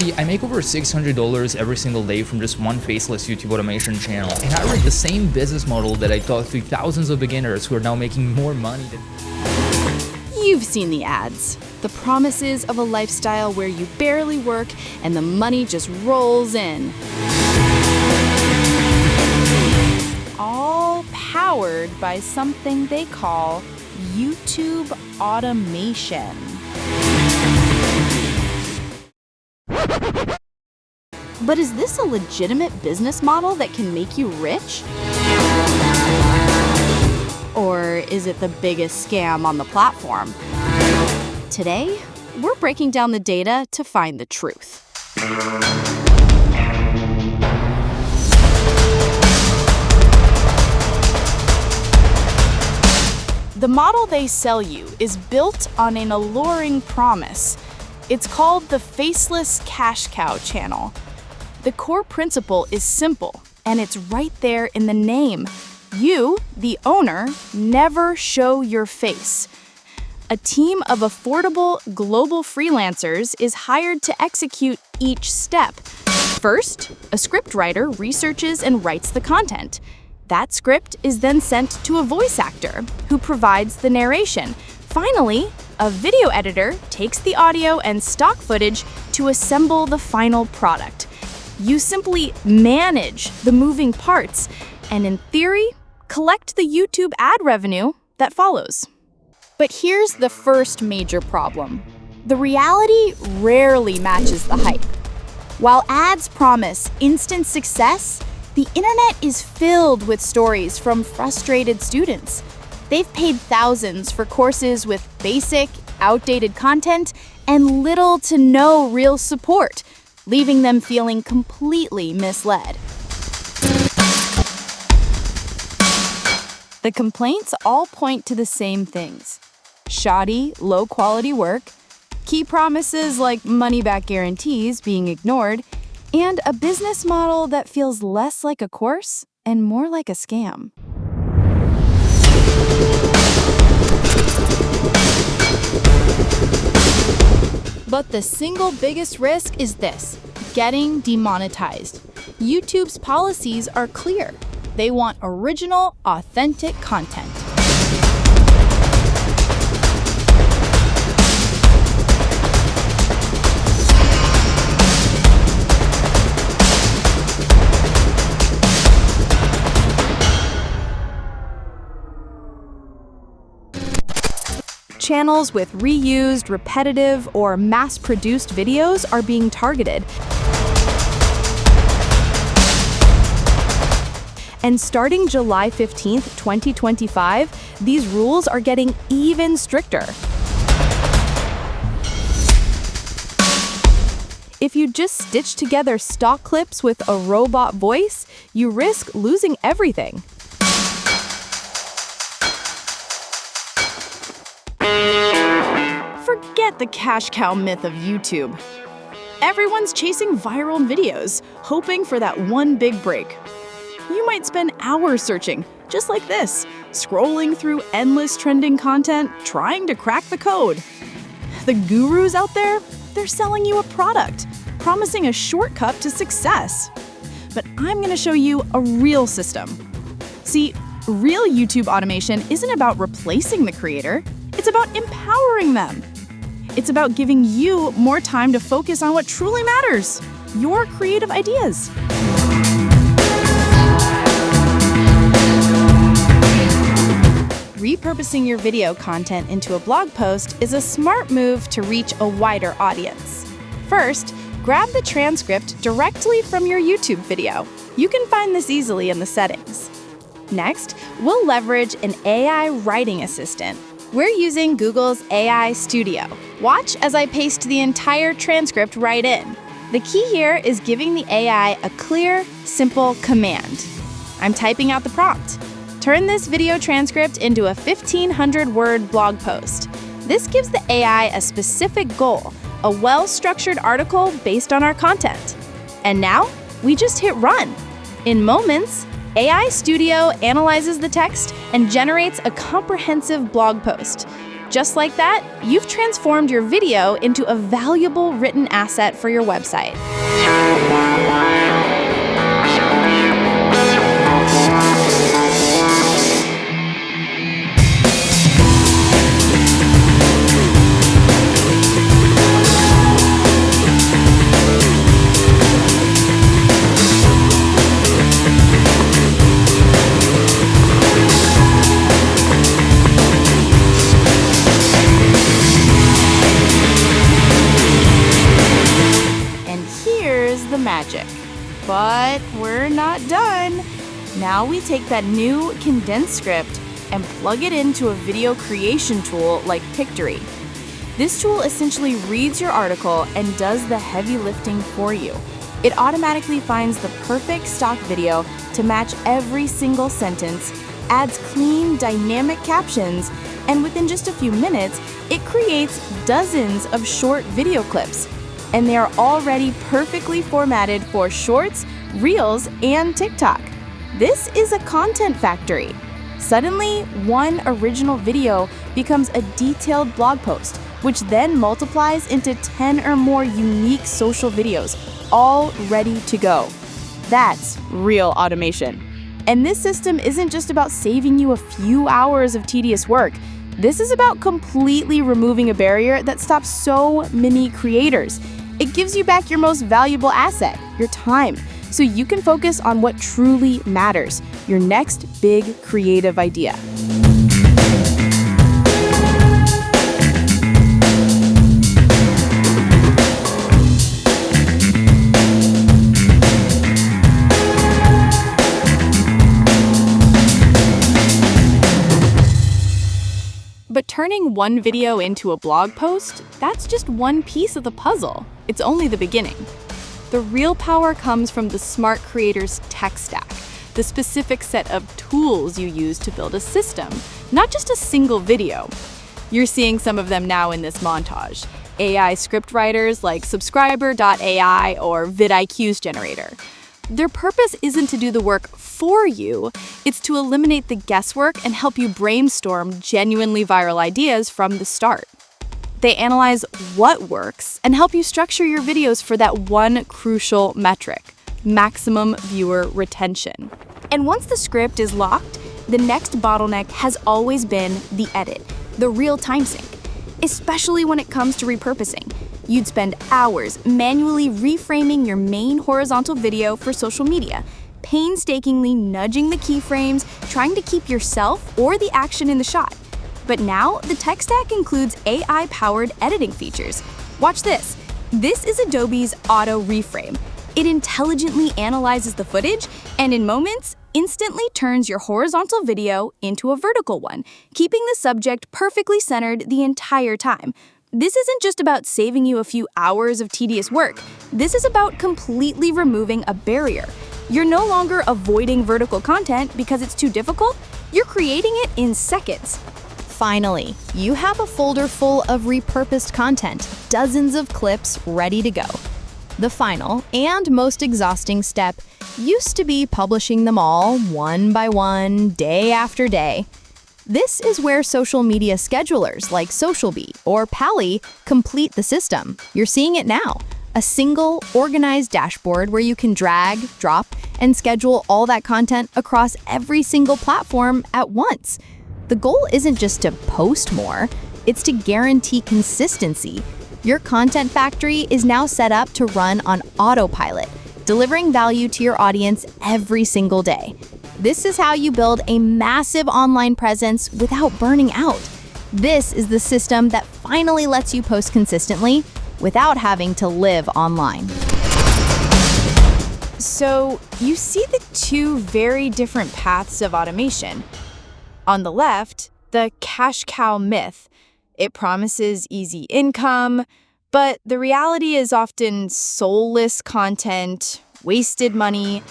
See, I make over $600 every single day from just one faceless YouTube automation channel, and I run the same business model that I taught to thousands of beginners who are now making more money than... You've seen the ads. The promises of a lifestyle where you barely work and the money just rolls in. All powered by something they call YouTube automation. But is this a legitimate business model that can make you rich? Or is it the biggest scam on the platform? Today, we're breaking down the data to find the truth. The model they sell you is built on an alluring promise. It's called the Faceless Cash Cow channel. The core principle is simple, and it's right there in the name. You, the owner, never show your face. A team of affordable global freelancers is hired to execute each step. First, a scriptwriter researches and writes the content. That script is then sent to a voice actor, who provides the narration. Finally, a video editor takes the audio and stock footage to assemble the final product. You simply manage the moving parts, and in theory, collect the YouTube ad revenue that follows. But here's the first major problem. The reality rarely matches the hype. While ads promise instant success, the internet is filled with stories from frustrated students. They've paid thousands for courses with basic, outdated content and little to no real support, leaving them feeling completely misled. The complaints all point to the same things: shoddy, low-quality work, key promises like money-back guarantees being ignored, and a business model that feels less like a course and more like a scam. But the single biggest risk is this: getting demonetized. YouTube's policies are clear. They want original, authentic content. Channels with reused, repetitive, or mass-produced videos are being targeted. And starting July 15th, 2025, these rules are getting even stricter. If you just stitch together stock clips with a robot voice, you risk losing everything. Forget the cash cow myth of YouTube. Everyone's chasing viral videos, hoping for that one big break. You might spend hours searching, just like this, scrolling through endless trending content, trying to crack the code. The gurus out there, they're selling you a product, promising a shortcut to success. But I'm going to show you a real system. See, real YouTube automation isn't about replacing the creator, it's about empowering them. It's about giving you more time to focus on what truly matters: your creative ideas. Repurposing your video content into a blog post is a smart move to reach a wider audience. First, grab the transcript directly from your YouTube video. You can find this easily in the settings. Next, we'll leverage an AI writing assistant. We're using Google's AI Studio. Watch as I paste the entire transcript right in. The key here is giving the AI a clear, simple command. I'm typing out the prompt. Turn this video transcript into a 1,500-word blog post. This gives the AI a specific goal, a well-structured article based on our content. And now, we just hit run. In moments, AI Studio analyzes the text and generates a comprehensive blog post. Just like that, you've transformed your video into a valuable written asset for your website. Magic. But we're not done. Now we take that new condensed script and plug it into a video creation tool like Pictory. This tool essentially reads your article and does the heavy lifting for you. It automatically finds the perfect stock video to match every single sentence, adds clean, dynamic captions, and within just a few minutes, it creates dozens of short video clips. And they are already perfectly formatted for Shorts, Reels, and TikTok. This is a content factory. Suddenly, one original video becomes a detailed blog post, which then multiplies into 10 or more unique social videos, all ready to go. That's real automation. And this system isn't just about saving you a few hours of tedious work. This is about completely removing a barrier that stops so many creators. It gives you back your most valuable asset, your time, so you can focus on what truly matters, your next big creative idea. But turning one video into a blog post, that's just one piece of the puzzle. It's only the beginning. The real power comes from the smart creator's tech stack, the specific set of tools you use to build a system, not just a single video. You're seeing some of them now in this montage. AI script writers like Subscriber.ai or vidIQ's generator. Their purpose isn't to do the work for you, it's to eliminate the guesswork and help you brainstorm genuinely viral ideas from the start. They analyze what works and help you structure your videos for that one crucial metric, maximum viewer retention. And once the script is locked, the next bottleneck has always been the edit, the real time sync, especially when it comes to repurposing. You'd spend hours manually reframing your main horizontal video for social media, painstakingly nudging the keyframes, trying to keep yourself or the action in the shot. But now, the tech stack includes AI-powered editing features. Watch this. This is Adobe's Auto Reframe. It intelligently analyzes the footage and in moments, instantly turns your horizontal video into a vertical one, keeping the subject perfectly centered the entire time. This isn't just about saving you a few hours of tedious work. This is about completely removing a barrier. You're no longer avoiding vertical content because it's too difficult. You're creating it in seconds. Finally, you have a folder full of repurposed content, dozens of clips ready to go. The final and most exhausting step used to be publishing them all one by one, day after day. This is where social media schedulers like SocialBee or Pally complete the system. You're seeing it now. A single, organized dashboard where you can drag, drop, and schedule all that content across every single platform at once. The goal isn't just to post more, it's to guarantee consistency. Your content factory is now set up to run on autopilot, delivering value to your audience every single day. This is how you build a massive online presence without burning out. This is the system that finally lets you post consistently without having to live online. So you see the two very different paths of automation. On the left, the cash cow myth. It promises easy income, but the reality is often soulless content, wasted money,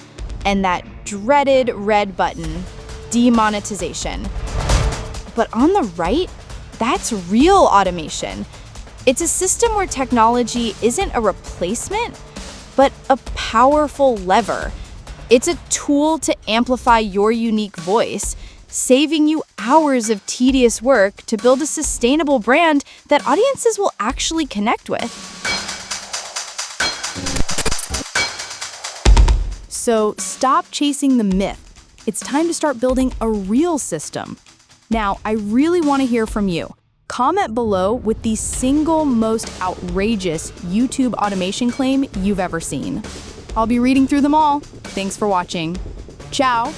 and that dreaded red button, demonetization. But on the right, that's real automation. It's a system where technology isn't a replacement, but a powerful lever. It's a tool to amplify your unique voice, saving you hours of tedious work to build a sustainable brand that audiences will actually connect with. So stop chasing the myth. It's time to start building a real system. Now, I really want to hear from you. Comment below with the single most outrageous YouTube automation claim you've ever seen. I'll be reading through them all. Thanks for watching. Ciao.